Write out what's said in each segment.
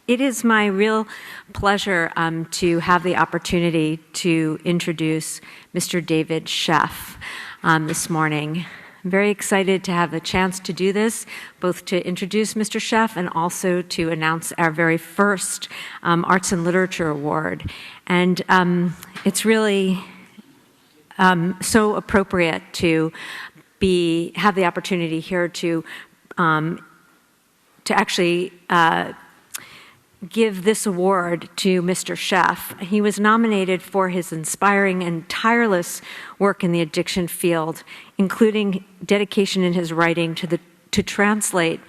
It is my real pleasure to have the opportunity to introduce Mr. David Sheff this morning. I'm very excited to have the chance to do this, both to introduce Mr. Sheff and also to announce our very first Arts and Literature Award. And it's really so appropriate to have the opportunity here to actually give this award to Mr. Sheff. He was nominated for his inspiring and tireless work in the addiction field, including dedication in his writing to the translation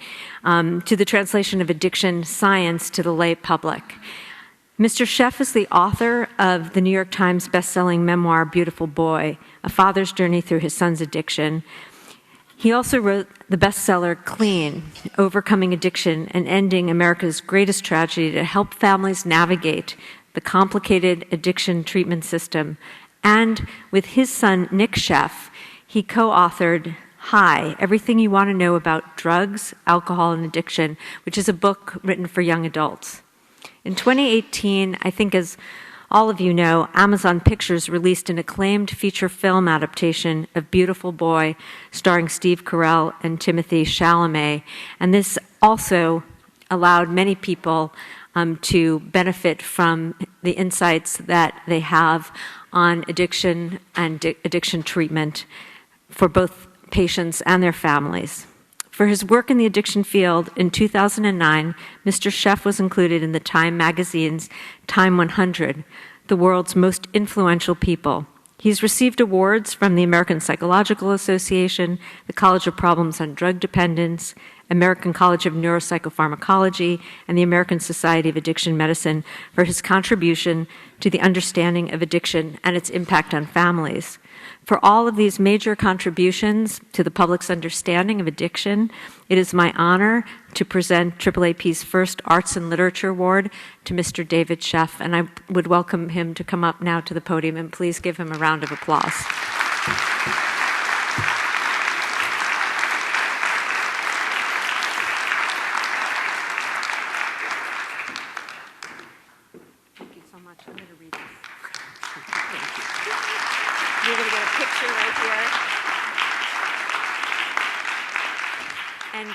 of addiction science to the lay public. Mr. Sheff is the author of the New York Times bestselling memoir, Beautiful Boy, A Father's Journey Through His Son's Addiction. He also wrote the bestseller Clean, Overcoming Addiction and Ending America's Greatest Tragedy to help families navigate the complicated addiction treatment system. And with his son, Nick Sheff, he co-authored High, Everything You Want to Know About Drugs, Alcohol, and Addiction, which is a book written for young adults. In 2018, I think as all of you know, Amazon Pictures released an acclaimed feature film adaptation of Beautiful Boy, starring Steve Carell and Timothée Chalamet. And this also allowed many people to benefit from the insights that they have on addiction and addiction treatment for both patients and their families. For his work in the addiction field, in 2009, Mr. Sheff was included in the Time magazine's Time 100, the world's most influential people. He's received awards from the American Psychological Association, the College of Problems on Drug Dependence, American College of Neuropsychopharmacology, and the American Society of Addiction Medicine for his contribution to the understanding of addiction and its impact on families. For all of these major contributions to the public's understanding of addiction, it is my honor to present AAAP's first Arts and Literature Award to Mr. David Sheff, and I would welcome him to come up now to the podium, and please give him a round of applause. Thank you so much. I'm going to read this. You're going to get a picture right here. And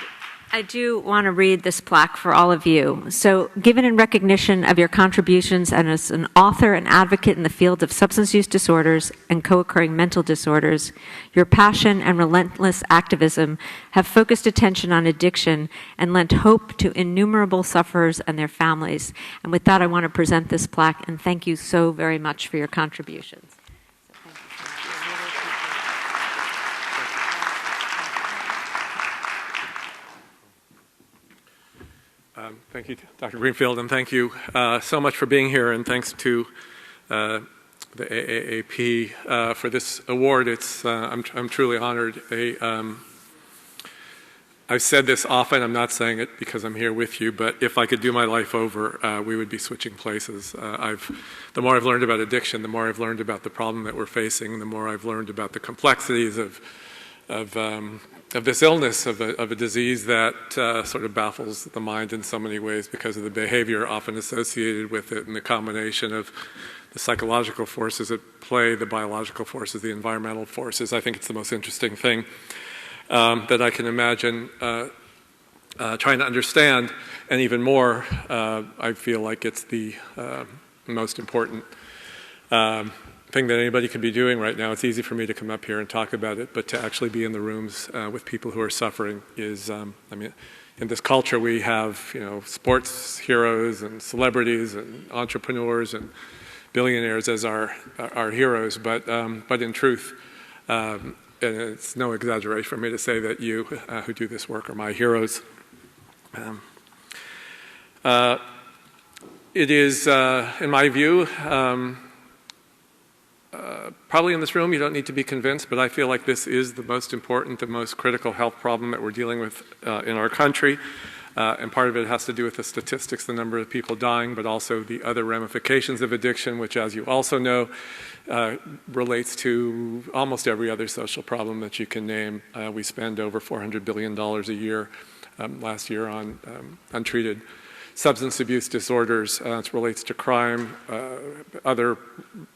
I do want to read this plaque for all of you. So, given in recognition of your contributions and as an author and advocate in the field of substance use disorders and co-occurring mental disorders, your passion and relentless activism have focused attention on addiction and lent hope to innumerable sufferers and their families. And with that, I want to present this plaque and thank you so very much for your contributions. Thank you, Dr. Greenfield, and thank you so much for being here, and thanks to the AAAP for this award. I'm truly honored. I've said this often, I'm not saying it because I'm here with you, but if I could do my life over, we would be switching places. The more I've learned about addiction, the more I've learned about the problem that we're facing, the more I've learned about the complexities of this illness, of a disease that sort of baffles the mind in so many ways because of the behavior often associated with it and the combination of the psychological forces at play, the biological forces, the environmental forces. I think it's the most interesting thing that I can imagine trying to understand, and even more, I feel like it's the most important thing that anybody could be doing right now. It's easy for me to come up here and talk about it, but to actually be in the rooms with people who are suffering is, I mean, in this culture we have, sports heroes and celebrities and entrepreneurs and billionaires as our heroes, but in truth, and it's no exaggeration for me to say that you who do this work are my heroes. It is, in my view, probably in this room you don't need to be convinced, but I feel like this is the most important, the most critical health problem that we're dealing with in our country. And part of it has to do with the statistics, the number of people dying, but also the other ramifications of addiction, which, as you also know, relates to almost every other social problem that you can name. We spend over $400 billion a year last year on untreated substance abuse disorders. It relates to crime, other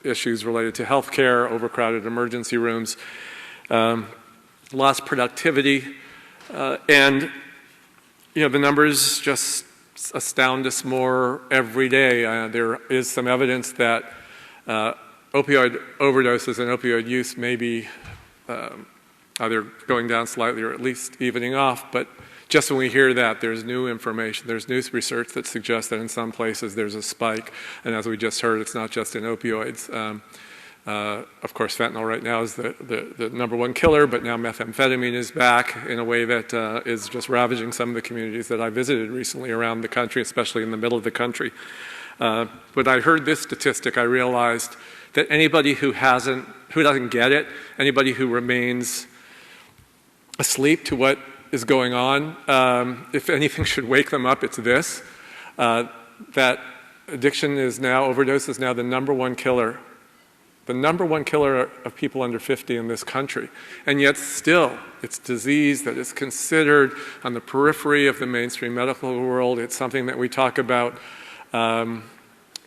issues related to healthcare, overcrowded emergency rooms, lost productivity, and the numbers just astound us more every day. There is some evidence that opioid overdoses and opioid use may be either going down slightly or at least evening off, but just when we hear that, there's new information, there's new research that suggests that in some places there's a spike, and as we just heard, it's not just in opioids. Of course, fentanyl right now is the number one killer, but now methamphetamine is back in a way that is just ravaging some of the communities that I visited recently around the country, especially in the middle of the country. When I heard this statistic, I realized that anybody who doesn't get it, anybody who remains asleep to what is going on, if anything should wake them up, it's this, that addiction is now, overdose is now the number one killer of people under 50 in this country. And yet still, it's disease that is considered on the periphery of the mainstream medical world. It's something that we talk about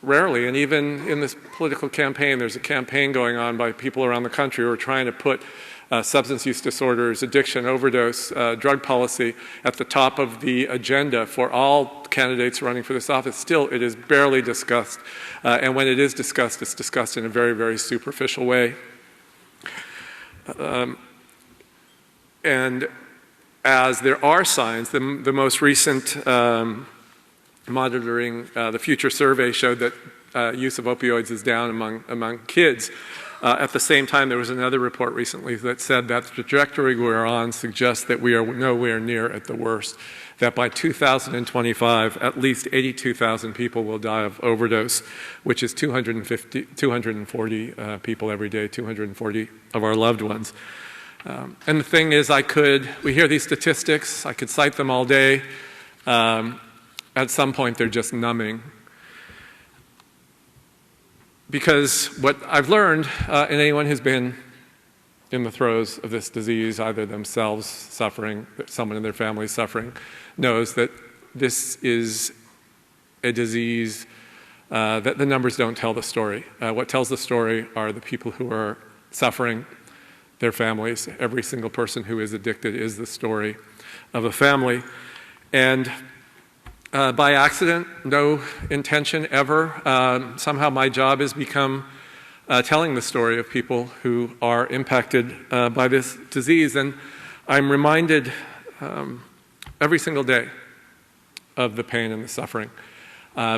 rarely. And even in this political campaign, there's a campaign going on by people around the country who are trying to put substance use disorders, addiction, overdose, drug policy at the top of the agenda for all candidates running for this office. Still, it is barely discussed. And when it is discussed, it's discussed in a very, very superficial way. And as there are signs, the most recent monitoring, the Future survey showed that use of opioids is down among kids. At the same time, there was another report recently that said that the trajectory we're on suggests that we are nowhere near at the worst, that by 2025, at least 82,000 people will die of overdose, which is 240 people every day, 240 of our loved ones. And the thing is, we hear these statistics, I could cite them all day. At some point, they're just numbing. Because what I've learned, and anyone who's been in the throes of this disease, either themselves suffering, someone in their family suffering, knows that this is a disease that the numbers don't tell the story. What tells the story are the people who are suffering, their families. Every single person who is addicted is the story of a family. And by accident, no intention ever. Somehow my job has become telling the story of people who are impacted by this disease. And I'm reminded every single day of the pain and the suffering.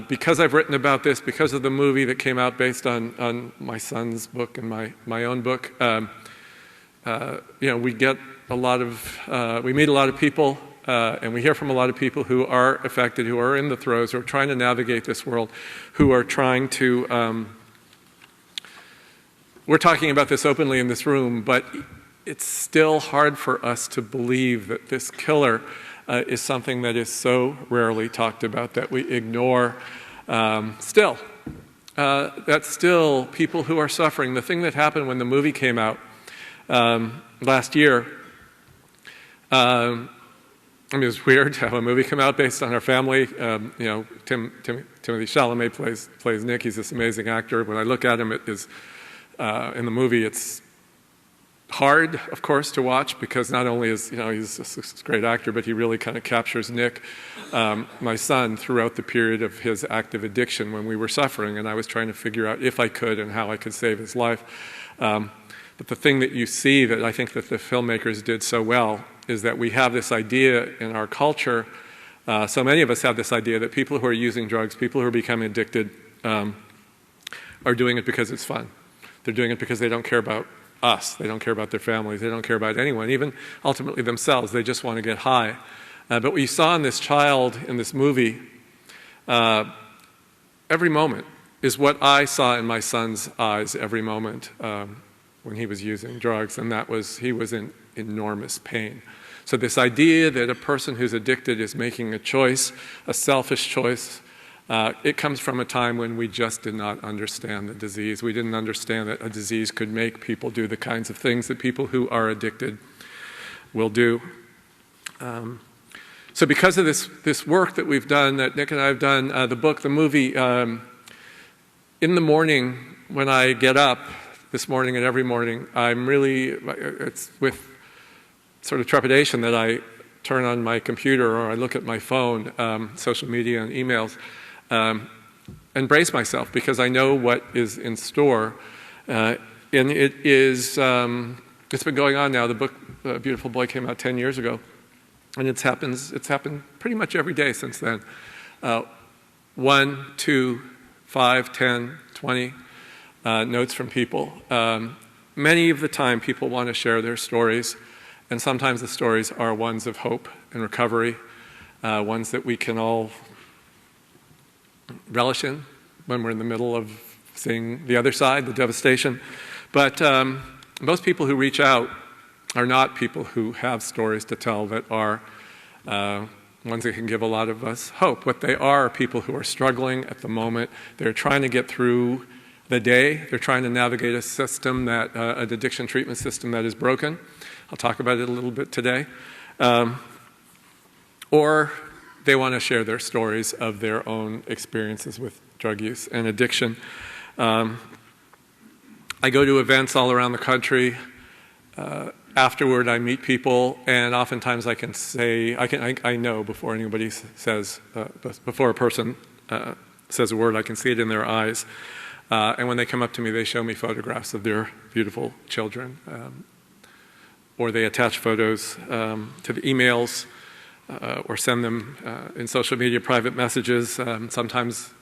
Because I've written about this, because of the movie that came out based on my son's book and my own book, we get a lot of, we meet a lot of people. And we hear from a lot of people who are affected, who are in the throes, who are trying to navigate this world, who are trying to, we're talking about this openly in this room, but it's still hard for us to believe that this killer is something that is so rarely talked about that we ignore still. That still people who are suffering. The thing that happened when the movie came out last year, it was weird to have a movie come out based on our family. Timothy Chalamet plays Nick. He's this amazing actor. When I look at him, it is in the movie, it's hard, of course, to watch because not only is he's a great actor, but he really kind of captures Nick, my son, throughout the period of his active addiction when we were suffering, and I was trying to figure out if I could and how I could save his life. But the thing that you see that I think that the filmmakers did so well is that we have this idea in our culture, so many of us have this idea that people who are using drugs, people who are becoming addicted, are doing it because it's fun. They're doing it because they don't care about us. They don't care about their families. They don't care about anyone, even ultimately themselves. They just want to get high. But what you saw in this child in this movie, every moment is what I saw in my son's eyes every moment when he was using drugs, and that was he was in enormous pain. So this idea that a person who's addicted is making a choice, a selfish choice, it comes from a time when we just did not understand the disease. We didn't understand that a disease could make people do the kinds of things that people who are addicted will do. So because of this work that we've done, that Nick and I have done, the book, the movie, in the morning when I get up, this morning and every morning, it's with sort of trepidation that I turn on my computer or I look at my phone, social media and emails, and brace myself because I know what is in store. And it is, it's been going on now. The book, Beautiful Boy, came out 10 years ago. And it's happened pretty much every day since then. 1, 2, 5, 10, 20 notes from people. Many of the time people want to share their stories, and sometimes the stories are ones of hope and recovery, ones that we can all relish in when we're in the middle of seeing the other side, the devastation. But most people who reach out are not people who have stories to tell that are ones that can give a lot of us hope. What they are people who are struggling at the moment. They're trying to get through the day. They're trying to navigate a system an addiction treatment system that is broken. I'll talk about it a little bit today. Or they want to share their stories of their own experiences with drug use and addiction. I go to events all around the country. Afterward, I meet people, and oftentimes I can say, I know before anybody says, before a person says a word, I can see it in their eyes. And when they come up to me, they show me photographs of their beautiful children, or they attach photos to the emails, or send them in social media private messages. Sometimes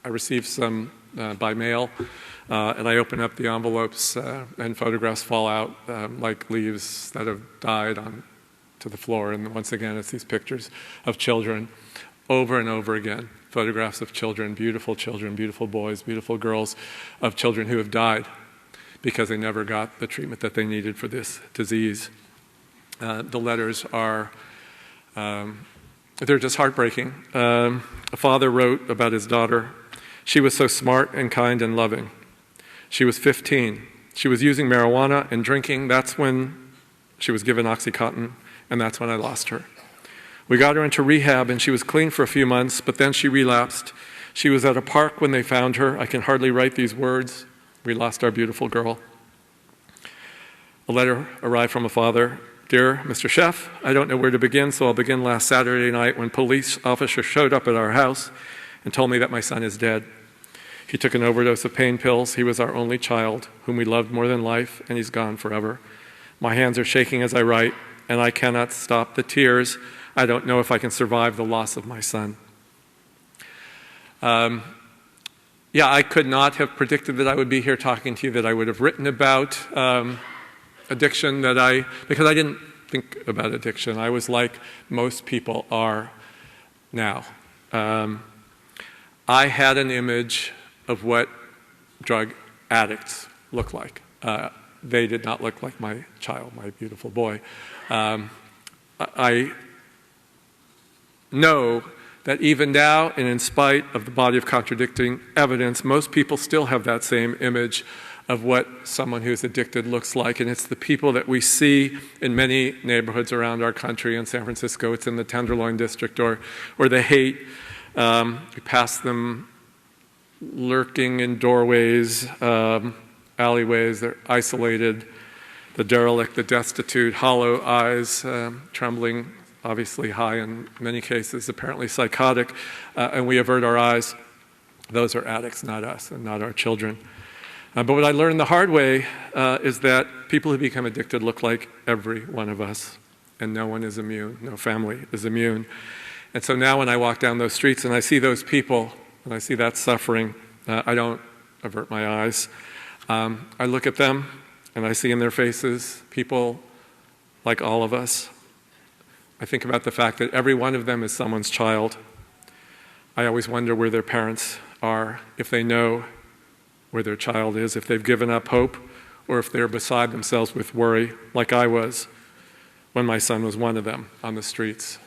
I receive some by mail. And I open up the envelopes and photographs fall out like leaves that have died to the floor. And once again, it's these pictures of children over and over again. Photographs of children, beautiful boys, beautiful girls, of children who have died because they never got the treatment that they needed for this disease. The letters are, they're just heartbreaking. A father wrote about his daughter, "She was so smart and kind and loving. She was 15. She was using marijuana and drinking. That's when she was given OxyContin, and that's when I lost her. We got her into rehab, and she was clean for a few months, but then she relapsed. She was at a park when they found her. I can hardly write these words. We lost our beautiful girl." A letter arrived from a father. "Dear Mr. Sheff, I don't know where to begin, so I'll begin last Saturday night when police officers showed up at our house and told me that my son is dead. He took an overdose of pain pills. He was our only child, whom we loved more than life, and he's gone forever. My hands are shaking as I write, and I cannot stop the tears. I don't know if I can survive the loss of my son." I could not have predicted that I would be here talking to you, that I would have written about addiction, because I didn't think about addiction. I was like most people are now. I had an image of what drug addicts look like. They did not look like my child, my beautiful boy. I know that even now, and in spite of the body of contradicting evidence, most people still have that same image of what someone who's addicted looks like. And it's the people that we see in many neighborhoods around our country. In San Francisco, it's in the Tenderloin District or the Haight. We pass them lurking in doorways, alleyways. They're isolated, the derelict, the destitute, hollow eyes, trembling, obviously high in many cases, apparently psychotic, and we avert our eyes. Those are addicts, not us, and not our children. But what I learned the hard way is that people who become addicted look like every one of us, and no one is immune, no family is immune. And so now when I walk down those streets and I see those people, and I see that suffering, I don't avert my eyes. I look at them, and I see in their faces people like all of us. I think about the fact that every one of them is someone's child. I always wonder where their parents are, if they know where their child is, if they've given up hope, or if they're beside themselves with worry, like I was when my son was one of them on the streets,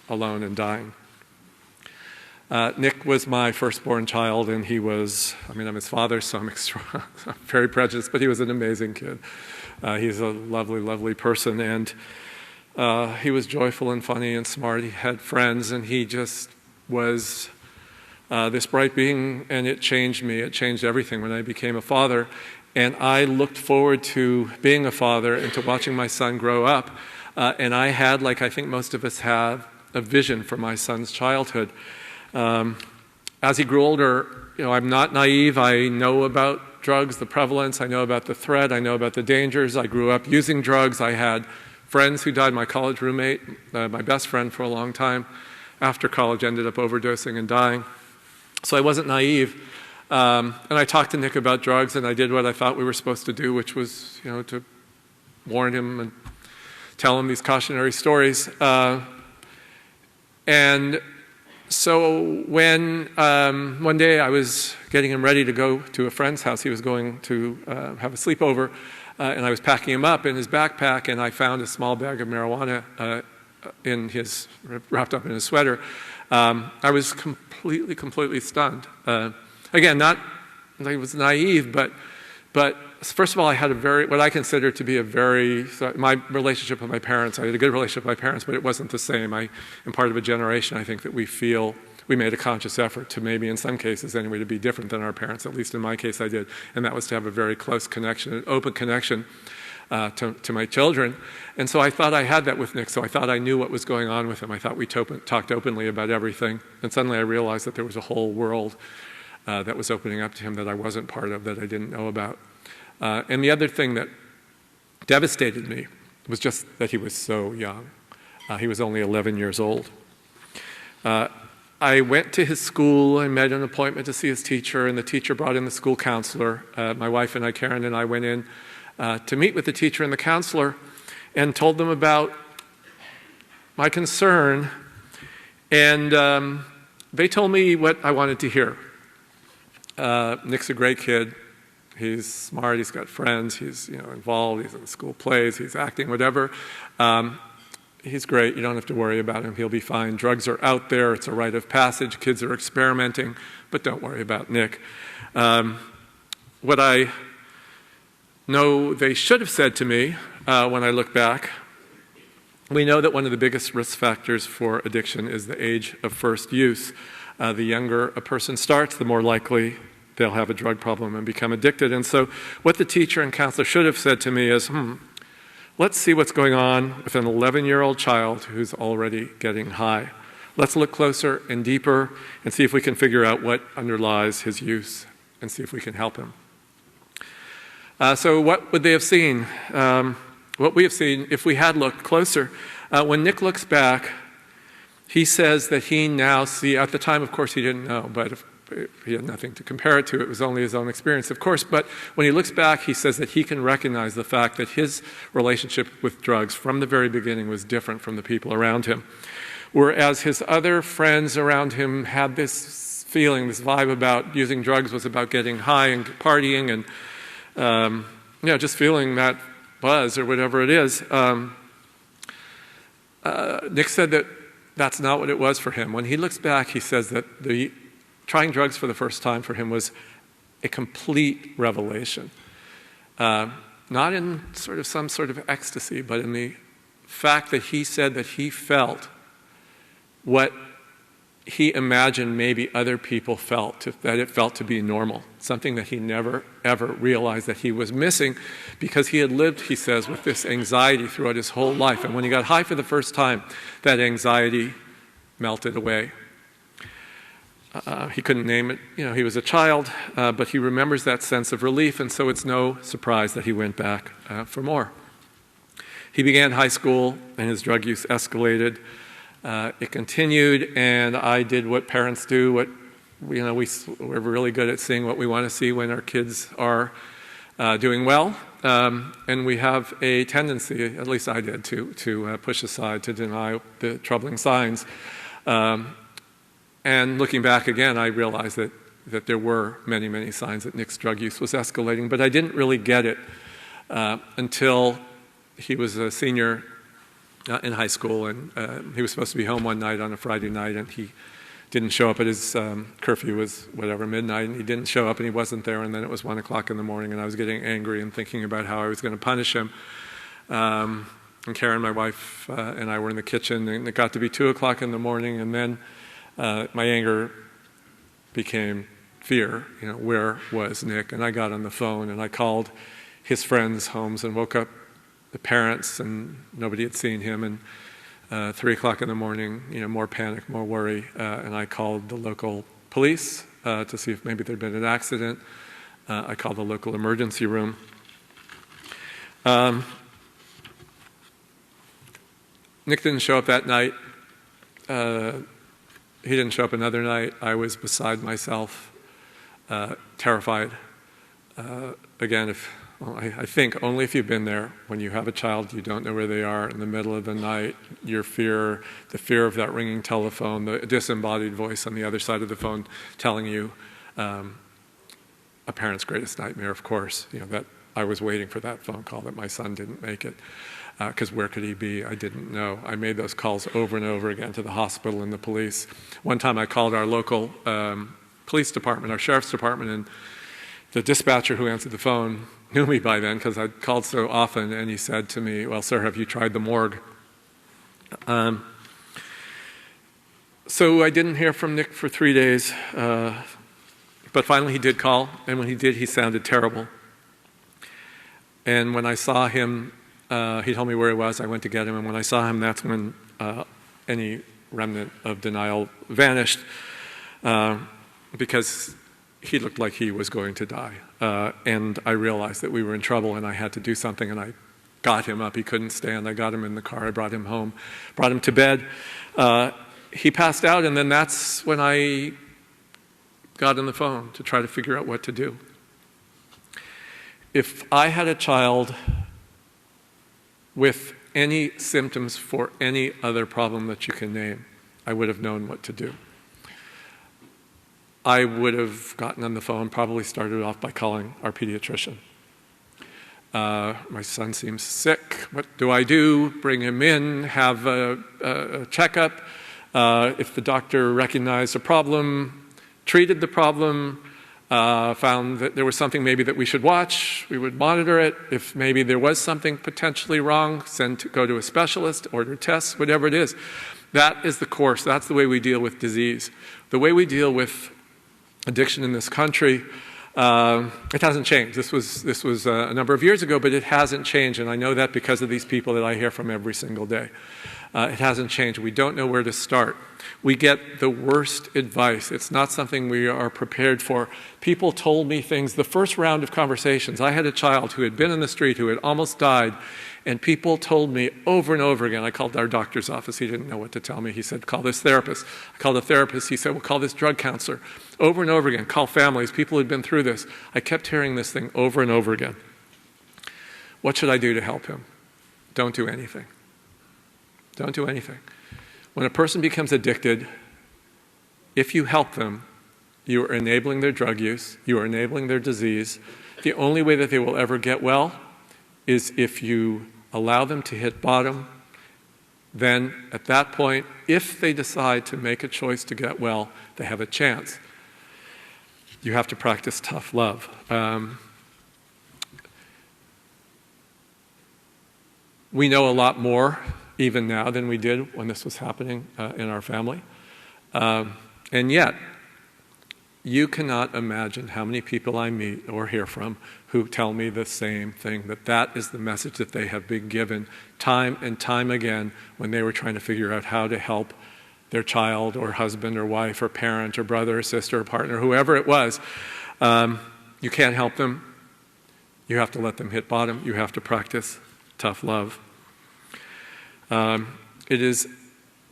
alone and dying. Nick was my firstborn child, and he was, I'm his father, so I'm very prejudiced, but he was an amazing kid. He's a lovely, lovely person, and He was joyful and funny and smart. He had friends, and he just was this bright being, and it changed me. It changed everything when I became a father. And I looked forward to being a father and to watching my son grow up. And I had, like I think most of us have, a vision for my son's childhood. As he grew older, I'm not naive. I know about drugs, the prevalence. I know about the threat. I know about the dangers. I grew up using drugs. I had friends who died. My college roommate, my best friend for a long time, after college ended up overdosing and dying. So I wasn't naive. And I talked to Nick about drugs, and I did what I thought we were supposed to do, which was, to warn him and tell him these cautionary stories. And so when one day I was getting him ready to go to a friend's house, he was going to have a sleepover, and I was packing him up in his backpack, and I found a small bag of marijuana wrapped up in his sweater. I was completely stunned. Again, I was naive, but first of all, I had what I consider to be my relationship with my parents. I had a good relationship with my parents, but it wasn't the same. I am part of a generation, I think, that we made a conscious effort to, maybe in some cases anyway, to be different than our parents. At least in my case I did. And that was to have a very close connection, an open connection to my children. And so I thought I had that with Nick, so I thought I knew what was going on with him. I thought we talked openly about everything. And suddenly I realized that there was a whole world that was opening up to him that I wasn't part of, that I didn't know about. And the other thing that devastated me was just that he was so young. He was only 11 years old. I went to his school. I made an appointment to see his teacher, and the teacher brought in the school counselor. My wife and I, Karen and I, went in to meet with the teacher and the counselor and told them about my concern. And they told me what I wanted to hear. Nick's a great kid. He's smart, he's got friends, he's involved, he's in school plays, he's acting, whatever. He's great, you don't have to worry about him, he'll be fine. Drugs are out there, it's a rite of passage, kids are experimenting, but don't worry about Nick. What I know they should have said to me when I look back, we know that one of the biggest risk factors for addiction is the age of first use. The younger a person starts, the more likely they'll have a drug problem and become addicted. And so what the teacher and counselor should have said to me is, let's see what's going on with an 11-year-old child who's already getting high. Let's look closer and deeper and see if we can figure out what underlies his use and see if we can help him. So what would they have seen? What we have seen, if we had looked closer, when Nick looks back, he says that he now sees, at the time, of course, he didn't know, but he had nothing to compare it to. It was only his own experience, of course. But when he looks back, he says that he can recognize the fact that his relationship with drugs from the very beginning was different from the people around him. Whereas his other friends around him had this feeling, this vibe about using drugs was about getting high and partying and just feeling that buzz or whatever it is. Nick said that that's not what it was for him. When he looks back, he says that trying drugs for the first time for him was a complete revelation. Not in some sort of ecstasy, but in the fact that he said that he felt what he imagined maybe other people felt, that it felt to be normal, something that he never, ever realized that he was missing because he had lived, he says, with this anxiety throughout his whole life. And when he got high for the first time, that anxiety melted away. He couldn't name it. He was a child, but he remembers that sense of relief, and so it's no surprise that he went back for more. He began high school, and his drug use escalated. It continued, and I did what parents do. We're really good at seeing what we want to see when our kids are doing well, and we have a tendency, at least I did, to push aside, to deny the troubling signs. And looking back again, I realized that there were many, many signs that Nick's drug use was escalating, but I didn't really get it until he was a senior in high school, and he was supposed to be home one night on a Friday night, and he didn't show up at his curfew was midnight, and he didn't show up, and he wasn't there, and then it was 1 o'clock in the morning, and I was getting angry and thinking about how I was going to punish him. And Karen, my wife, and I were in the kitchen, and it got to be 2 o'clock in the morning, and then my anger became fear. Where was Nick? And I got on the phone, and I called his friends' homes and woke up the parents, and nobody had seen him. And 3 o'clock in the morning, more panic, more worry, and I called the local police to see if maybe there'd been an accident. I called the local emergency room. Nick didn't show up that night. He didn't show up another night. I was beside myself, terrified. Again, I think only if you've been there. When you have a child, you don't know where they are in the middle of the night. The fear of that ringing telephone, the disembodied voice on the other side of the phone telling you, a parent's greatest nightmare, of course, that I was waiting for that phone call, that my son didn't make it. Because where could he be? I didn't know. I made those calls over and over again to the hospital and the police. One time I called our local police department, our sheriff's department, and the dispatcher who answered the phone knew me by then because I'd called so often, and he said to me, "Well, sir, have you tried the morgue?" So I didn't hear from Nick for 3 days, but finally he did call, and when he did, he sounded terrible. And when I saw him, he told me where he was. I went to get him, and when I saw him, that's when any remnant of denial vanished, because he looked like he was going to die. And I realized that we were in trouble, and I had to do something, and I got him up. He couldn't stand. I got him in the car. I brought him home, brought him to bed. He passed out, and then that's when I got on the phone to try to figure out what to do. If I had a child with any symptoms for any other problem that you can name, I would have known what to do. I would have gotten on the phone, probably started off by calling our pediatrician. My son seems sick. What do I do? Bring him in, have a checkup. If the doctor recognized a problem, treated the problem, found that there was something maybe that we should watch, we would monitor it. If maybe there was something potentially wrong, go to a specialist, order tests, whatever it is. That is the course. That's the way we deal with disease. The way we deal with addiction in this country, it hasn't changed. This was a number of years ago, but it hasn't changed, and I know that because of these people that I hear from every single day. It hasn't changed. We don't know where to start. We get the worst advice. It's not something we are prepared for. People told me things. The first round of conversations, I had a child who had been in the street, who had almost died, and people told me over and over again. I called our doctor's office. He didn't know what to tell me. He said, call this therapist. I called a therapist. He said, well, call this drug counselor. Over and over again, call families. People who had been through this. I kept hearing this thing over and over again. What should I do to help him? Don't do anything. Don't do anything. When a person becomes addicted, if you help them, you are enabling their drug use, you are enabling their disease. The only way that they will ever get well is if you allow them to hit bottom. Then at that point, if they decide to make a choice to get well, they have a chance. You have to practice tough love. We know a lot more even now than we did when this was happening in our family. And yet, you cannot imagine how many people I meet or hear from who tell me the same thing, that is the message that they have been given time and time again when they were trying to figure out how to help their child or husband or wife or parent or brother or sister or partner, whoever it was. You can't help them. You have to let them hit bottom. You have to practice tough love. It is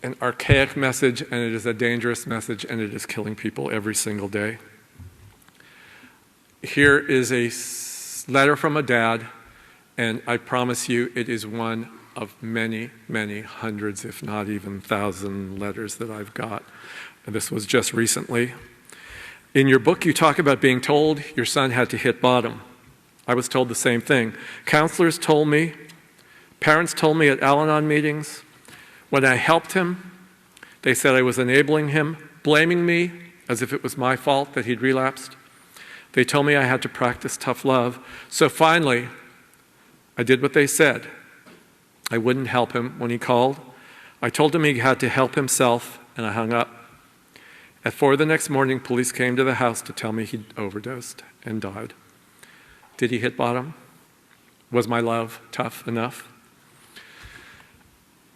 an archaic message, and it is a dangerous message, and it is killing people every single day. Here is a letter from a dad, and I promise you it is one of many, many hundreds, if not even 1,000 letters that I've got. And this was just recently. In your book, you talk about being told your son had to hit bottom. I was told the same thing. Counselors told me, parents told me at Al-Anon meetings. When I helped him, they said I was enabling him, blaming me as if it was my fault that he'd relapsed. They told me I had to practice tough love. So finally, I did what they said. I wouldn't help him when he called. I told him he had to help himself, and I hung up. At 4 the next morning, police came to the house to tell me he'd overdosed and died. Did he hit bottom? Was my love tough enough?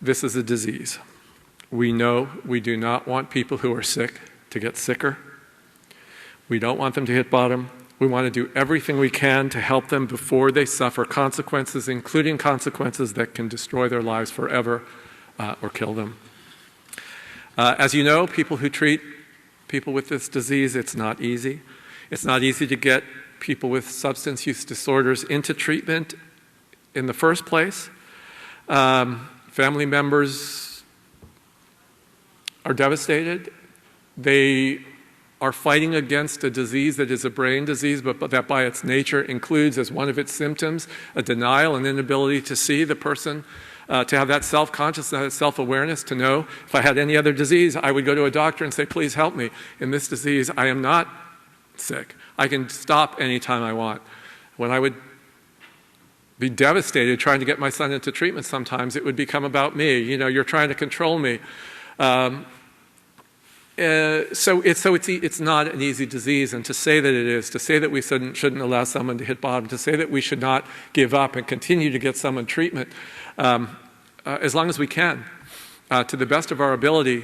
This is a disease. We know we do not want people who are sick to get sicker. We don't want them to hit bottom. We want to do everything we can to help them before they suffer consequences, including consequences that can destroy their lives forever or kill them. As you know, people who treat people with this disease, it's not easy. It's not easy to get people with substance use disorders into treatment in the first place. Family members are devastated. They are fighting against a disease that is a brain disease, but that by its nature includes as one of its symptoms a denial and inability to see the person, to have that self-consciousness, that self-awareness, to know if I had any other disease, I would go to a doctor and say, please help me. In this disease, I am not sick. I can stop anytime I want. When I would be devastated trying to get my son into treatment sometimes, it would become about me. You know, you're trying to control me. So it's not an easy disease, and to say that it is, to say that we shouldn't allow someone to hit bottom, to say that we should not give up and continue to get someone treatment as long as we can, to the best of our ability.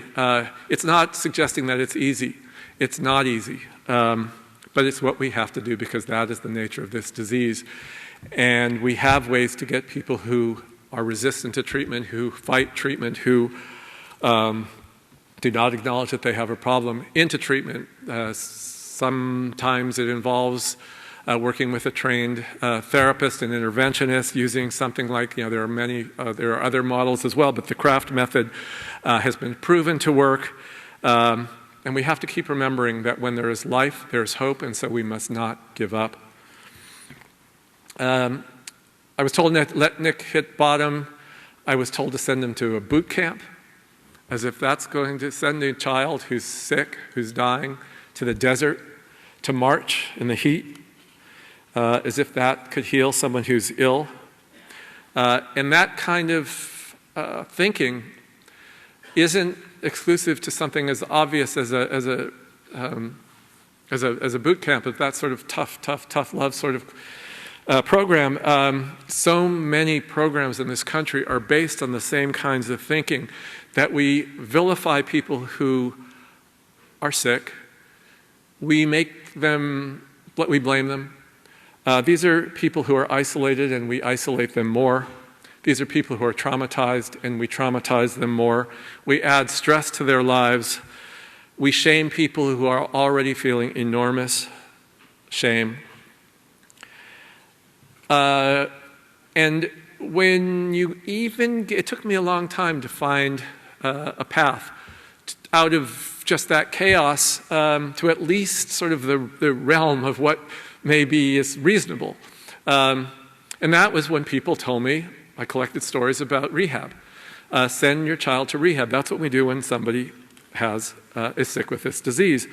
It's not suggesting that it's easy. It's not easy, but it's what we have to do because that is the nature of this disease. And we have ways to get people who are resistant to treatment, who fight treatment, who do not acknowledge that they have a problem into treatment. Sometimes it involves working with a trained therapist and interventionist using something like, there are other models as well, but the Craft method has been proven to work. And we have to keep remembering that when there is life, there is hope, and so we must not give up. I was told to let Nick hit bottom. I was told to send him to a boot camp, as if that's going to send a child who's sick, who's dying, to the desert to march in the heat, as if that could heal someone who's ill. And that kind of thinking isn't exclusive to something as obvious as a boot camp, but that sort of tough love sort of program. So many programs in this country are based on the same kinds of thinking, that we vilify people who are sick. We blame them. These are people who are isolated, and we isolate them more. These are people who are traumatized, and we traumatize them more. We add stress to their lives. We shame people who are already feeling enormous shame. And when it took me a long time to find a path out of just that chaos to at least sort of the realm of what maybe is reasonable. And that was when people told me, I collected stories about rehab. Send your child to rehab. That's what we do when somebody is sick with this disease.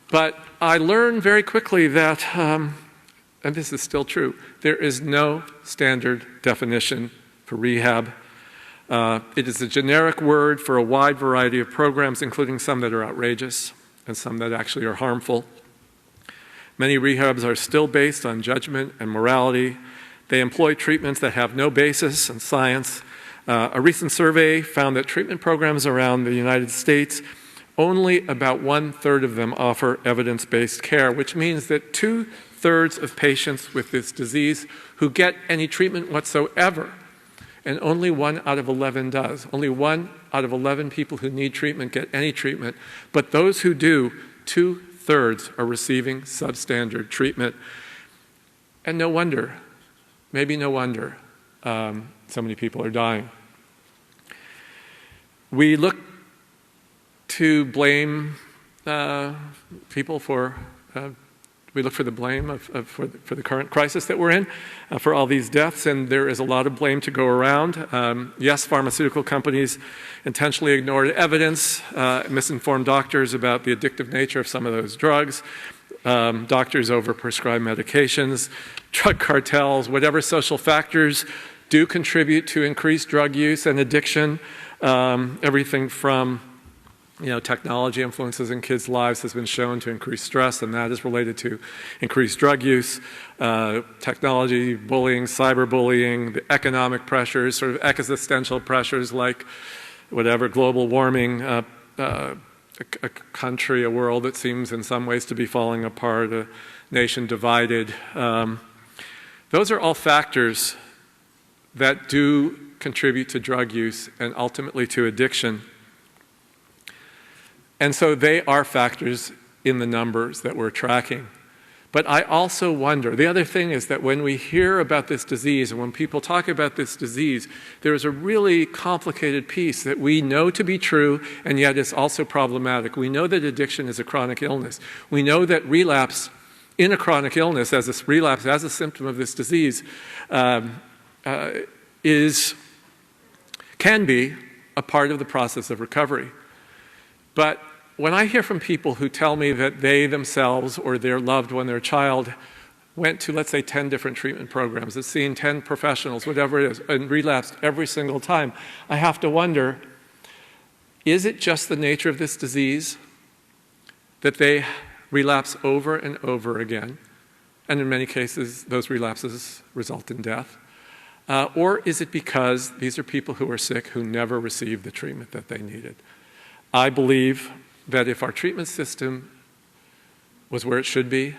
But I learned very quickly that, and this is still true, there is no standard definition for rehab. It is a generic word for a wide variety of programs, including some that are outrageous and some that actually are harmful. Many rehabs are still based on judgment and morality. They employ treatments that have no basis in science. A recent survey found that treatment programs around the United States, only about 1/3 of them offer evidence-based care, which means that 2/3 of patients with this disease who get any treatment whatsoever, and only 1 out of 11 does. Only 1 out of 11 people who need treatment get any treatment. But those who do, 2/3 are receiving substandard treatment. And no wonder, maybe no wonder, so many people are dying. We look to blame people for we look for the blame for the current crisis that we're in, for all these deaths, and there is a lot of blame to go around. Yes, pharmaceutical companies intentionally ignored evidence, misinformed doctors about the addictive nature of some of those drugs, doctors overprescribed medications, drug cartels, whatever social factors do contribute to increased drug use and addiction. Everything from technology influences in kids' lives has been shown to increase stress, and that is related to increased drug use. Technology, bullying, cyberbullying, the economic pressures, sort of existential pressures like whatever, global warming, a country, a world that seems in some ways to be falling apart, a nation divided. Those are all factors that do contribute to drug use and ultimately to addiction. And so they are factors in the numbers that we're tracking. But I also wonder, the other thing is that when we hear about this disease and when people talk about this disease, there is a really complicated piece that we know to be true and yet is also problematic. We know that addiction is a chronic illness. We know that relapse in a chronic illness, as a relapse as a symptom of this disease, can be a part of the process of recovery. But when I hear from people who tell me that they themselves or their loved one, their child, went to, let's say, 10 different treatment programs, has seen 10 professionals, whatever it is, and relapsed every single time, I have to wonder, is it just the nature of this disease that they relapse over and over again? And in many cases, those relapses result in death. Or is it because these are people who are sick who never received the treatment that they needed? I believe that if our treatment system was where it should be,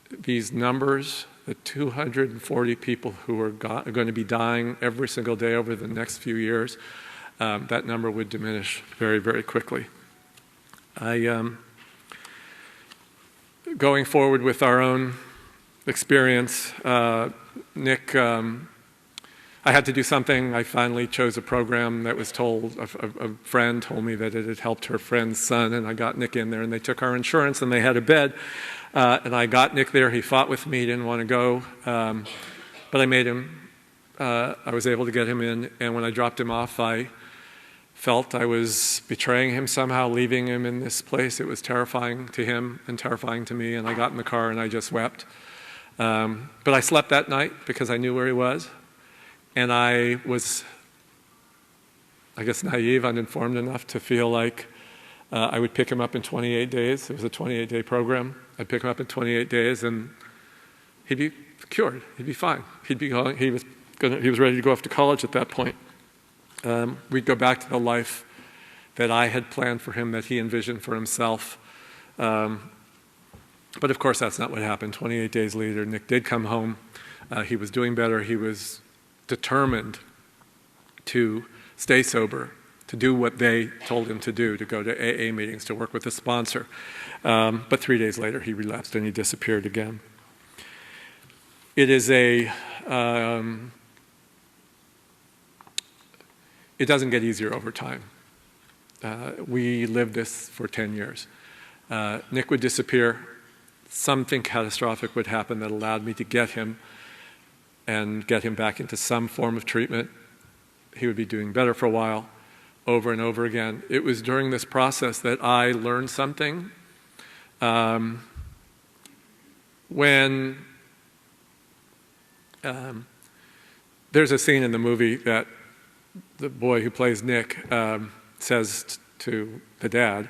these numbers, the 240 people who are going to be dying every single day over the next few years, that number would diminish very, very quickly. Going forward with our own experience, Nick, I had to do something. I finally chose a program that was told, a friend told me that it had helped her friend's son, and I got Nick in there, and they took our insurance, and they had a bed, and I got Nick there. He fought with me, he didn't want to go, but I made him, I was able to get him in, and when I dropped him off, I felt I was betraying him somehow, leaving him in this place. It was terrifying to him and terrifying to me, and I got in the car and I just wept. But I slept that night because I knew where he was. And I was, I guess, naive, uninformed enough to feel like I would pick him up in 28 days. It was a 28-day program. I'd pick him up in 28 days, and he'd be cured. He'd be fine. He'd be going. He was ready to go off to college at that point. We'd go back to the life that I had planned for him, that he envisioned for himself. But of course, that's not what happened. 28 days later, Nick did come home. He was doing better. He was determined to stay sober, to do what they told him to do, to go to AA meetings, to work with a sponsor. But 3 days later, he relapsed and he disappeared again. It is it doesn't get easier over time. We lived this for 10 years. Nick would disappear. Something catastrophic would happen that allowed me to get him and get him back into some form of treatment. He would be doing better for a while, over and over again. It was during this process that I learned something. When there's a scene in the movie that the boy who plays Nick says to the dad,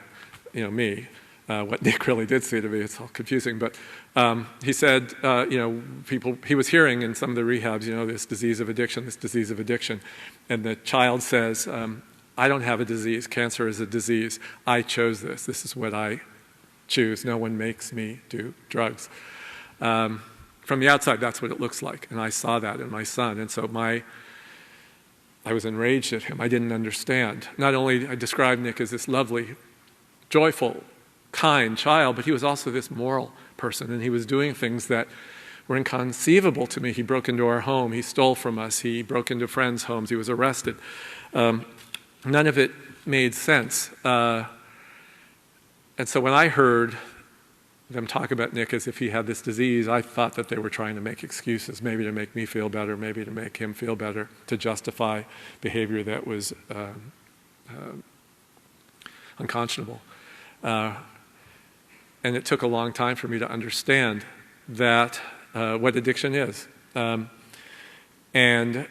me, what Nick really did say to me, it's all confusing, but he said, he was hearing in some of the rehabs, this disease of addiction. And the child says, I don't have a disease. Cancer is a disease. I chose this. This is what I choose. No one makes me do drugs. From the outside, that's what it looks like. And I saw that in my son. And so I was enraged at him. I didn't understand. Not only I described Nick as this lovely, joyful, kind child, but he was also this moral person, and he was doing things that were inconceivable to me. He broke into our home. He stole from us. He broke into friends' homes. He was arrested. None of it made sense. And so when I heard them talk about Nick as if he had this disease, I thought that they were trying to make excuses, maybe to make me feel better, maybe to make him feel better, to justify behavior that was unconscionable. And it took a long time for me to understand that what addiction is. And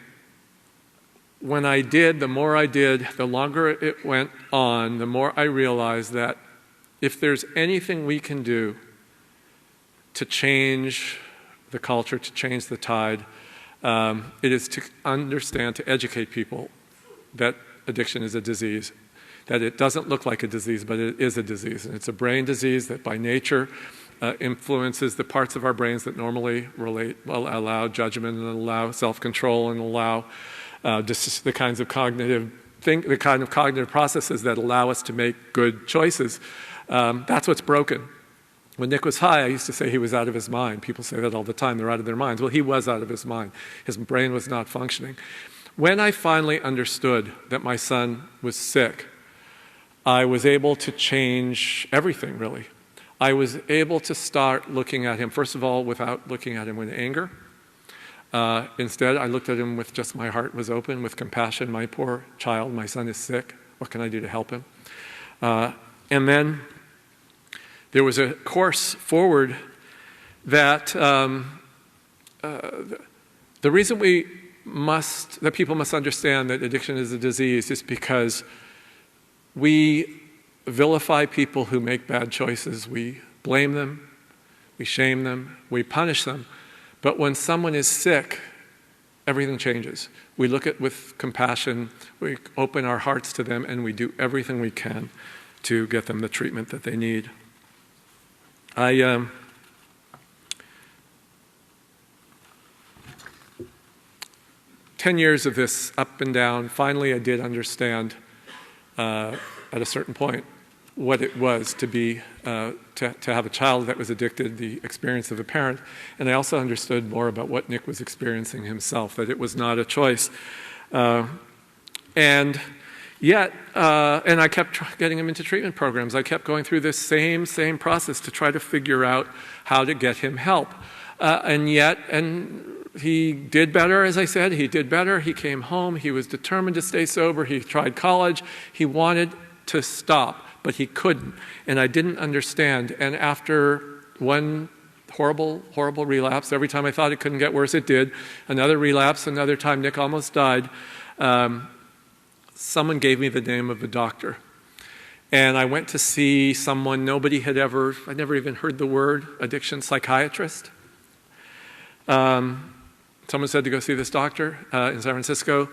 when I did, the more I did, the longer it went on, the more I realized that if there's anything we can do to change the culture, to change the tide, it is to understand, to educate people that addiction is a disease, that it doesn't look like a disease, but it is a disease. And it's a brain disease that by nature influences the parts of our brains that normally allow judgment and allow self-control and allow the kind of cognitive processes that allow us to make good choices. That's what's broken. When Nick was high, I used to say he was out of his mind. People say that all the time, they're out of their minds. Well, he was out of his mind. His brain was not functioning. When I finally understood that my son was sick, I was able to change everything, really. I was able to start looking at him, first of all, without looking at him with anger. Instead, I looked at him with just my heart was open, with compassion. My poor child, my son is sick. What can I do to help him? And then there was a course forward that the reason that people must understand that addiction is a disease is because we vilify people who make bad choices. We blame them, we shame them, we punish them. But when someone is sick, everything changes. We look at with compassion, we open our hearts to them, and we do everything we can to get them the treatment that they need. 10 years of this up and down, finally I did understand at a certain point what it was to be to have a child that was addicted, the experience of a parent, and I also understood more about what Nick was experiencing himself, that it was not a choice. And I kept getting him into treatment programs. I kept going through this same process to try to figure out how to get him help. And he did better, as I said, he did better. He came home, he was determined to stay sober, he tried college, he wanted to stop, but he couldn't. And I didn't understand. And after one horrible relapse, every time I thought it couldn't get worse, it did. Another relapse, another time Nick almost died. Someone gave me the name of a doctor. And I went to see someone I'd never even heard the word, addiction psychiatrist. Someone said to go see this doctor in San Francisco.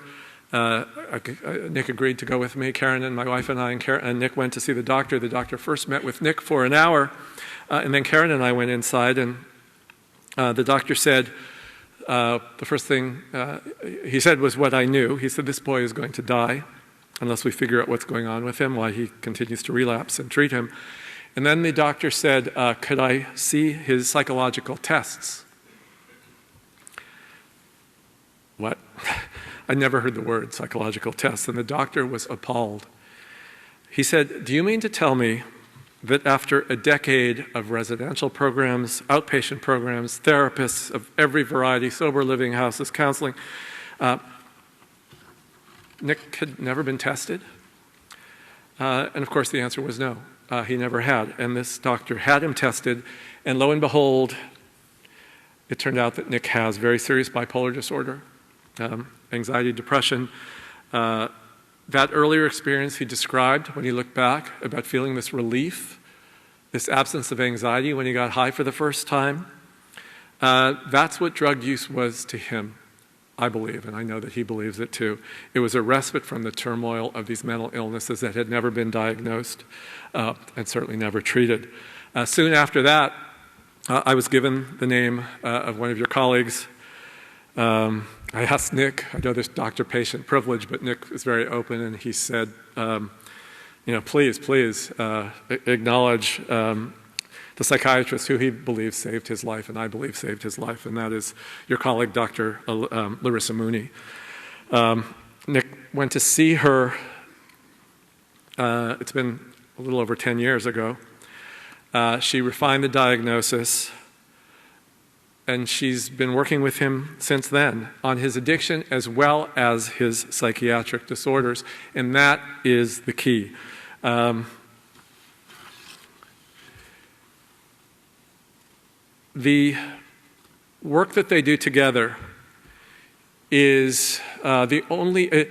Nick agreed to go with me, Karen and my wife and I, and Nick went to see the doctor. The doctor first met with Nick for an hour, and then Karen and I went inside, and the doctor said, the first thing he said was what I knew. He said, this boy is going to die unless we figure out what's going on with him, why he continues to relapse, and treat him. And then the doctor said, could I see his psychological tests? What? I never heard the word psychological tests, and the doctor was appalled. He said, do you mean to tell me that after a decade of residential programs, outpatient programs, therapists of every variety, sober living houses, counseling, Nick had never been tested? And of course the answer was no, he never had. And this doctor had him tested, and lo and behold, it turned out that Nick has very serious bipolar disorder, anxiety, depression. That earlier experience he described when he looked back about feeling this relief, this absence of anxiety when he got high for the first time, that's what drug use was to him, I believe, and I know that he believes it too. It was a respite from the turmoil of these mental illnesses that had never been diagnosed and certainly never treated. Soon after that, I was given the name of one of your colleagues. I asked Nick, I know there's doctor-patient privilege, but Nick is very open, and he said, please acknowledge the psychiatrist who he believes saved his life, and I believe saved his life, and that is your colleague, Dr. Larissa Mooney. Nick went to see her, it's been a little over 10 years ago. She refined the diagnosis, and she's been working with him since then on his addiction as well as his psychiatric disorders, and that is the key. The work that they do together is the only,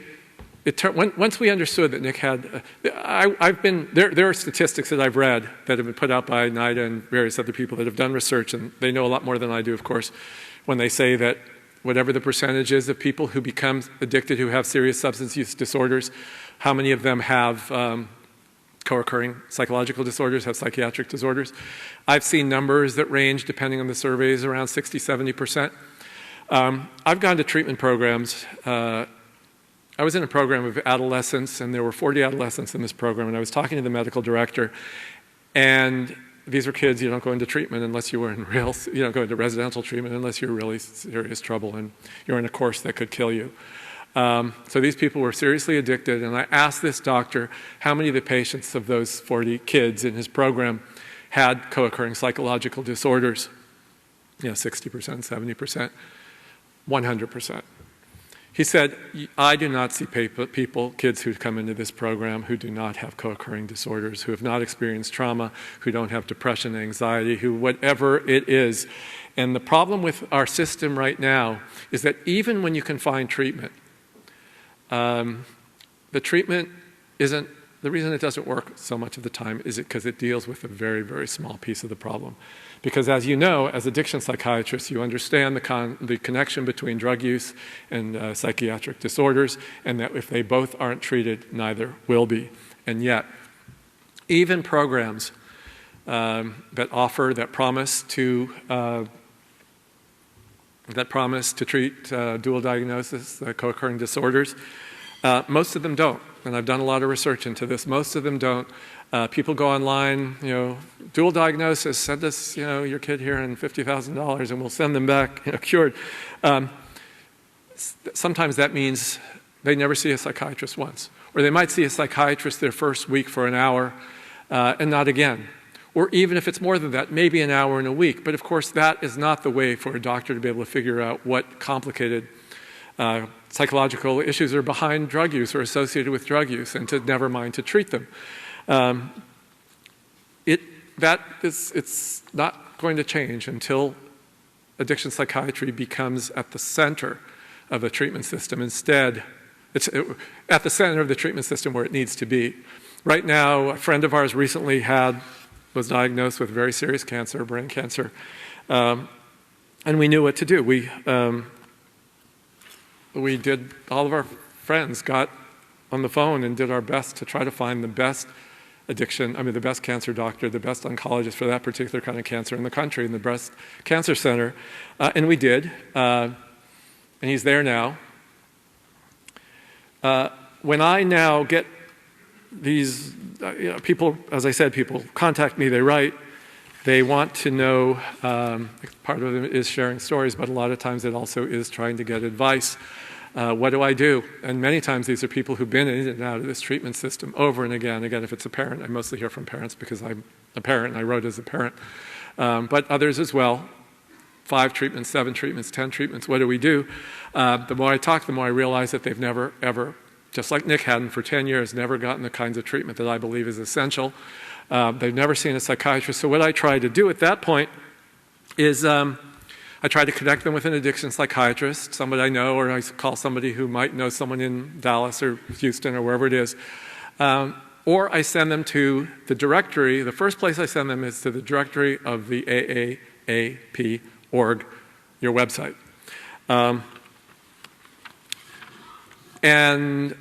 once we understood that Nick had, there are statistics that I've read that have been put out by NIDA and various other people that have done research, and they know a lot more than I do, of course, when they say that whatever the percentage is of people who become addicted, who have serious substance use disorders, how many of them have co-occurring psychological disorders, have psychiatric disorders. I've seen numbers that range, depending on the surveys, around 60, 70%. I've gone to treatment programs. I was in a program of adolescents, and there were 40 adolescents in this program, and I was talking to the medical director, and these were kids. You don't go into treatment unless you were in you don't go into residential treatment unless you're in really serious trouble and you're in a course that could kill you. So these people were seriously addicted, and I asked this doctor how many of the patients of those 40 kids in his program had co-occurring psychological disorders. 60%, 70%, 100%. He said, I do not see kids who come into this program who do not have co-occurring disorders, who have not experienced trauma, who don't have depression, anxiety, who whatever it is. And the problem with our system right now is that even when you can find treatment, the treatment isn't, the reason it doesn't work so much of the time is because it deals with a very, very small piece of the problem. Because as you know, as addiction psychiatrists, you understand the connection between drug use and psychiatric disorders, and that if they both aren't treated, neither will be. And yet, even programs that offer, that promise to treat dual diagnosis, co-occurring disorders, most of them don't. And I've done a lot of research into this. Most of them don't. People go online, dual diagnosis, send us, your kid here and $50,000 and we'll send them back, cured. Sometimes that means they never see a psychiatrist once. Or they might see a psychiatrist their first week for an hour and not again. Or even if it's more than that, maybe an hour in a week. But of course, that is not the way for a doctor to be able to figure out what complicated psychological issues are behind drug use or associated with drug use, and to never mind to treat them. It's not going to change until addiction psychiatry becomes at the center of the treatment system. Instead, it's at the center of the treatment system where it needs to be. Right now, a friend of ours recently was diagnosed with very serious cancer, brain cancer, and we knew what to do. We did, all of our friends got on the phone and did our best to try to find the best the best cancer doctor, the best oncologist for that particular kind of cancer in the country, in the breast cancer center, and we did, and he's there now. When I now get these people, as I said, people contact me, they write, they want to know, part of it is sharing stories, but a lot of times it also is trying to get advice. What do I do? And many times these are people who've been in and out of this treatment system over and again. Again, if it's a parent, I mostly hear from parents because I'm a parent and I wrote as a parent. But others as well. 5 treatments, 7 treatments, 10 treatments, what do we do? The more I talk, the more I realize that they've never, ever, just like Nick hadn't for 10 years, never gotten the kinds of treatment that I believe is essential. They've never seen a psychiatrist. So what I try to do at that point is I try to connect them with an addiction psychiatrist, somebody I know, or I call somebody who might know someone in Dallas or Houston or wherever it is. Or I send them to the directory. The first place I send them is to the directory of the AAAP.org, your website. And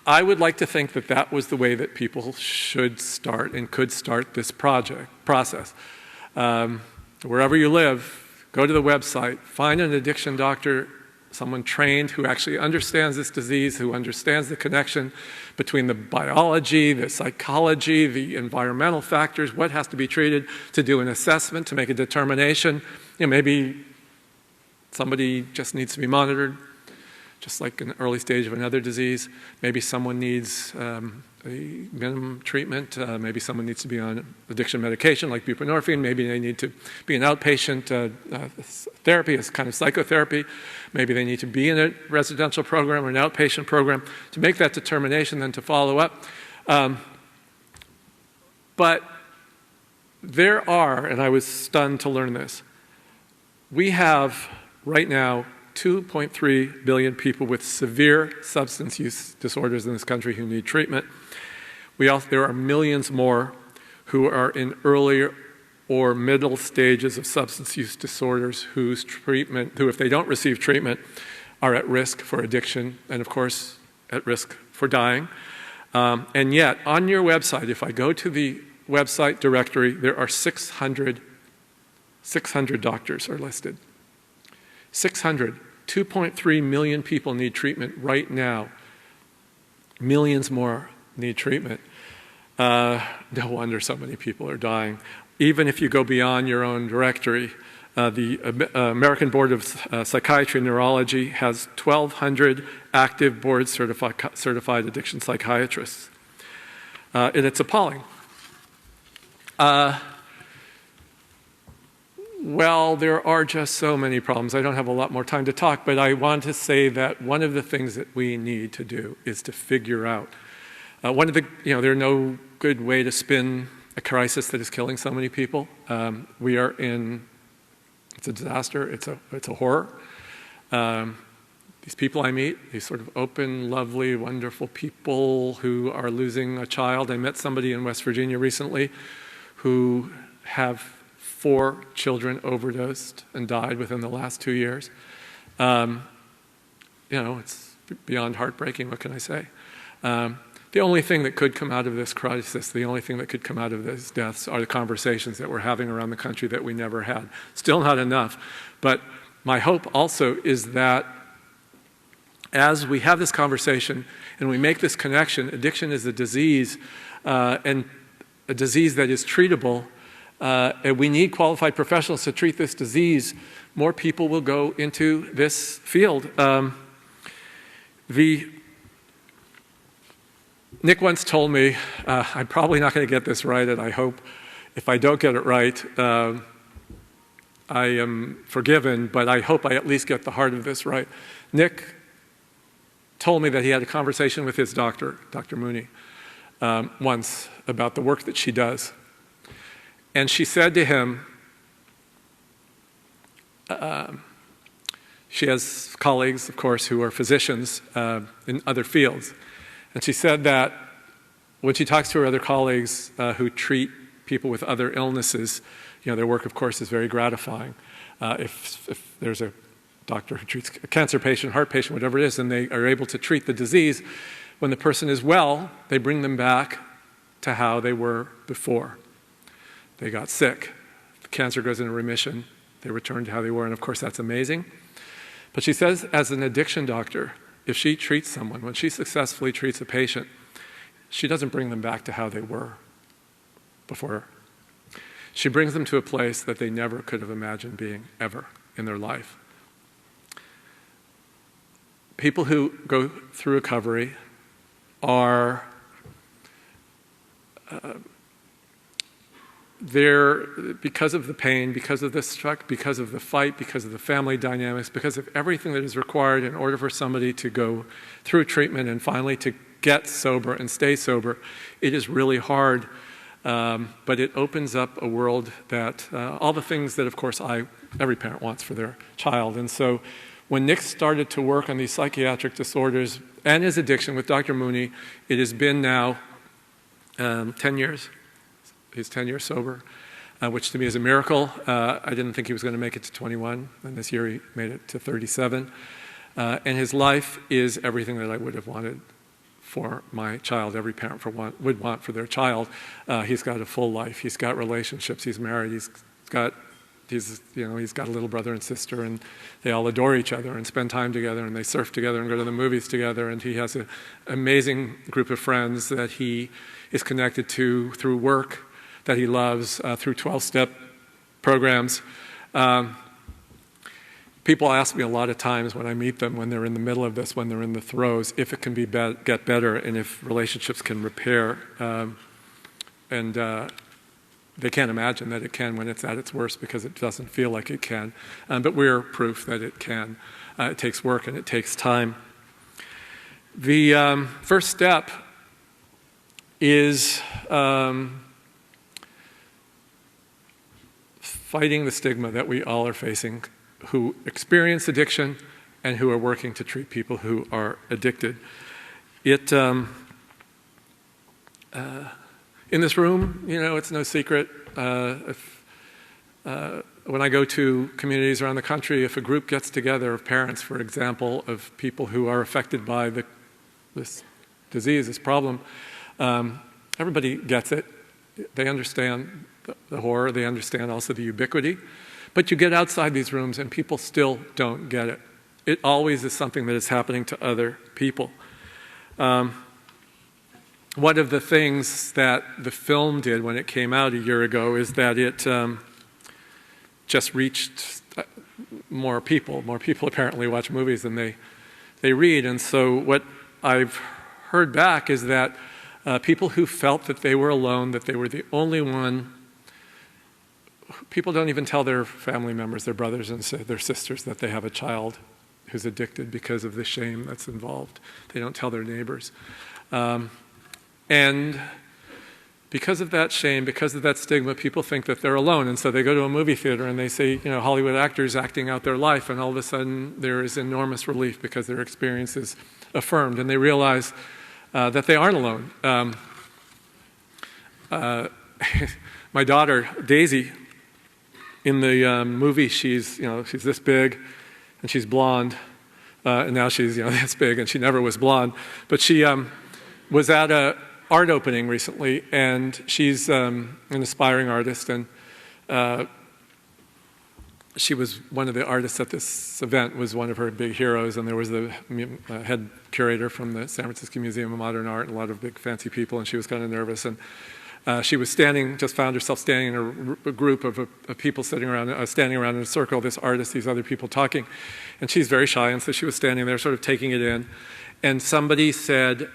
I would like to think that that was the way that people should start and could start this process. Wherever you live, go to the website, find an addiction doctor, someone trained who actually understands this disease, who understands the connection between the biology, the psychology, the environmental factors, what has to be treated, to do an assessment, to make a determination. Maybe somebody just needs to be monitored, just like an early stage of another disease. Maybe someone needs a minimum treatment. Maybe someone needs to be on addiction medication like buprenorphine. Maybe they need to be in outpatient therapy, as kind of psychotherapy. Maybe they need to be in a residential program or an outpatient program to make that determination, then to follow up. But there are, and I was stunned to learn this, we have right now 2.3 billion people with severe substance use disorders in this country who need treatment. There are millions more who are in early or middle stages of substance use disorders who, if they don't receive treatment, are at risk for addiction and, of course, at risk for dying. And yet, on your website, if I go to the website directory, there are 600 doctors are listed. 600. 2.3 million people need treatment right now. Millions more need treatment. No wonder so many people are dying. Even if you go beyond your own directory, the American Board of Psychiatry and Neurology has 1,200 active board-certified addiction psychiatrists. And it's appalling. Well, there are just so many problems. I don't have a lot more time to talk, but I want to say that one of the things that we need to do is to figure out there's no good way to spin a crisis that is killing so many people. It's a disaster, it's a horror. These people I meet, these sort of open, lovely, wonderful people who are losing a child. I met somebody in West Virginia recently who have 4 children overdosed and died within the last 2 years. It's beyond heartbreaking, what can I say? The only thing that could come out of this crisis, the only thing that could come out of these deaths are the conversations that we're having around the country that we never had. Still not enough. But my hope also is that as we have this conversation and we make this connection, addiction is a disease and a disease that is treatable, and we need qualified professionals to treat this disease, more people will go into this field. Nick once told me, I'm probably not going to get this right, and I hope if I don't get it right, I am forgiven, but I hope I at least get the heart of this right. Nick told me that he had a conversation with his doctor, Dr. Mooney, once about the work that she does. And she said to him, she has colleagues, of course, who are physicians in other fields. And she said that when she talks to her other colleagues who treat people with other illnesses, their work, of course, is very gratifying. If there's a doctor who treats a cancer patient, heart patient, whatever it is, and they are able to treat the disease, when the person is well, they bring them back to how they were before. They got sick. The cancer goes into remission. They return to how they were, and of course, that's amazing. But she says, as an addiction doctor, if she treats someone, when she successfully treats a patient, she doesn't bring them back to how they were before. She brings them to a place that they never could have imagined being ever in their life. People who go through recovery are there because of the pain, because of the struggle, because of the fight, because of the family dynamics, because of everything that is required in order for somebody to go through treatment and finally to get sober and stay sober. It is really hard, but it opens up a world that, all the things that, of course, every parent wants for their child. And so when Nick started to work on these psychiatric disorders and his addiction with Dr. Mooney, it has been now 10 years. He's 10 years sober, which to me is a miracle. I didn't think he was going to make it to 21, and this year he made it to 37. And his life is everything that I would have wanted for my child. Every parent would want for their child. He's got a full life. He's got relationships. He's married. He's got a little brother and sister, and they all adore each other and spend time together, and they surf together and go to the movies together. And he has an amazing group of friends that he is connected to through work that he loves, through 12-step programs. People ask me a lot of times when I meet them, when they're in the middle of this, when they're in the throes, if it can get better and if relationships can repair. And they can't imagine that it can when it's at its worst because it doesn't feel like it can. But we're proof that it can. It takes work and it takes time. The first step is fighting the stigma that we all are facing who experience addiction and who are working to treat people who are addicted. In this room, it's no secret. When I go to communities around the country, if a group gets together of parents, for example, of people who are affected by this disease, this problem, everybody gets it. They understand the horror. They understand also the ubiquity. But you get outside these rooms and people still don't get it. It always is something that is happening to other people. One of the things that the film did when it came out a year ago is that it just reached more people. More people apparently watch movies than they read. And so what I've heard back is that people who felt that they were alone, that they were the only one, people don't even tell their family members, their brothers and their sisters, that they have a child who's addicted because of the shame that's involved. They don't tell their neighbors. And because of that shame, because of that stigma, people think that they're alone. And so they go to a movie theater and they see, Hollywood actors acting out their life, and all of a sudden there is enormous relief because their experience is affirmed, and they realize that they aren't alone. My daughter, Daisy, in the movie, she's this big, and she's blonde, and now she's this big, and she never was blonde. But she was at a art opening recently, and she's an aspiring artist, and she was one of the artists at this event, was one of her big heroes, and there was the head curator from the San Francisco Museum of Modern Art and a lot of big fancy people, and she was kind of nervous, and she was found herself standing in a group of people standing around in a circle, this artist, these other people talking, and she's very shy, and so she was standing there sort of taking it in, and somebody said,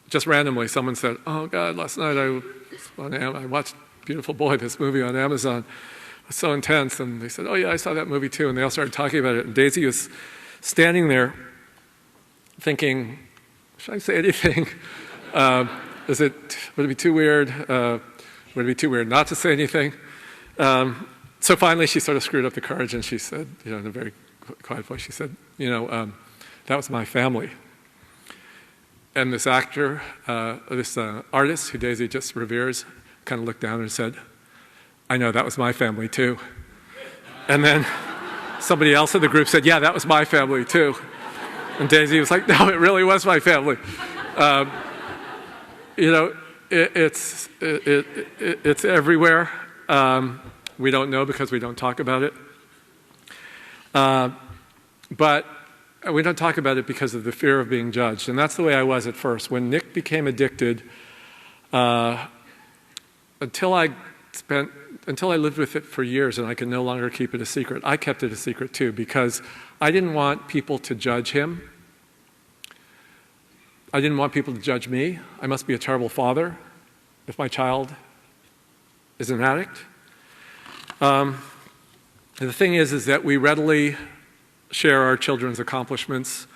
just randomly, someone said, "Oh God, last night I watched Beautiful Boy, this movie on Amazon. It was so intense." And they said, "Oh yeah, I saw that movie too." And they all started talking about it. And Daisy was standing there thinking, should I say anything? Would it be too weird? Would it be too weird not to say anything? So finally she sort of screwed up the courage and she said, in a very quiet voice, she said, that was my family. And this actor, this artist who Daisy just reveres, kind of looked down and said, "I know, that was my family too." And then somebody else in the group said, "Yeah, that was my family too." And Daisy was like, "No, it really was my family." It's everywhere. We don't know because we don't talk about it. But we don't talk about it because of the fear of being judged. And that's the way I was at first. When Nick became addicted, until I lived with it for years and I could no longer keep it a secret, I kept it a secret too, because I didn't want people to judge him. I didn't want people to judge me. I must be a terrible father if my child is an addict. The thing is that we readily share our children's accomplishments,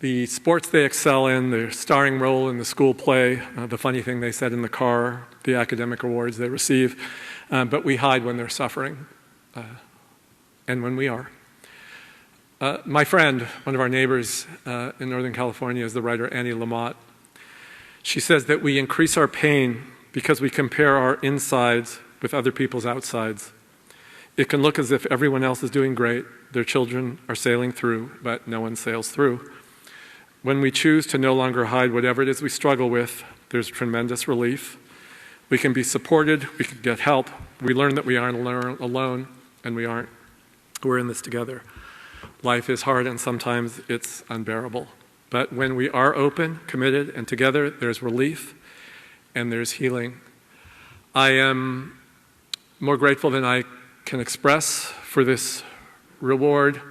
the sports they excel in, their starring role in the school play, the funny thing they said in the car, the academic awards they receive, but we hide when they're suffering and when we are. My friend, one of our neighbors in Northern California, is the writer Annie Lamott. She says that we increase our pain because we compare our insides with other people's outsides. It can look as if everyone else is doing great, their children are sailing through, but no one sails through. When we choose to no longer hide whatever it is we struggle with, there's tremendous relief. We can be supported, we can get help. We learn that we aren't alone, and we're in this together. Life is hard and sometimes it's unbearable. But when we are open, committed, and together, there's relief and there's healing. I am more grateful than I can express for this award,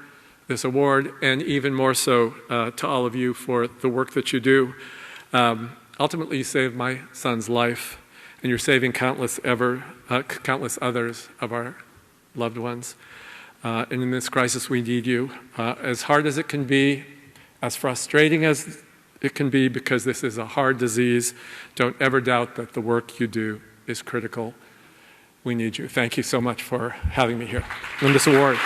and even more so to all of you for the work that you do. Ultimately, you saved my son's life, and you're saving countless others of our loved ones. And in this crisis, we need you. As hard as it can be, as frustrating as it can be, because this is a hard disease, don't ever doubt that the work you do is critical. We need you. Thank you so much for having me here on this award.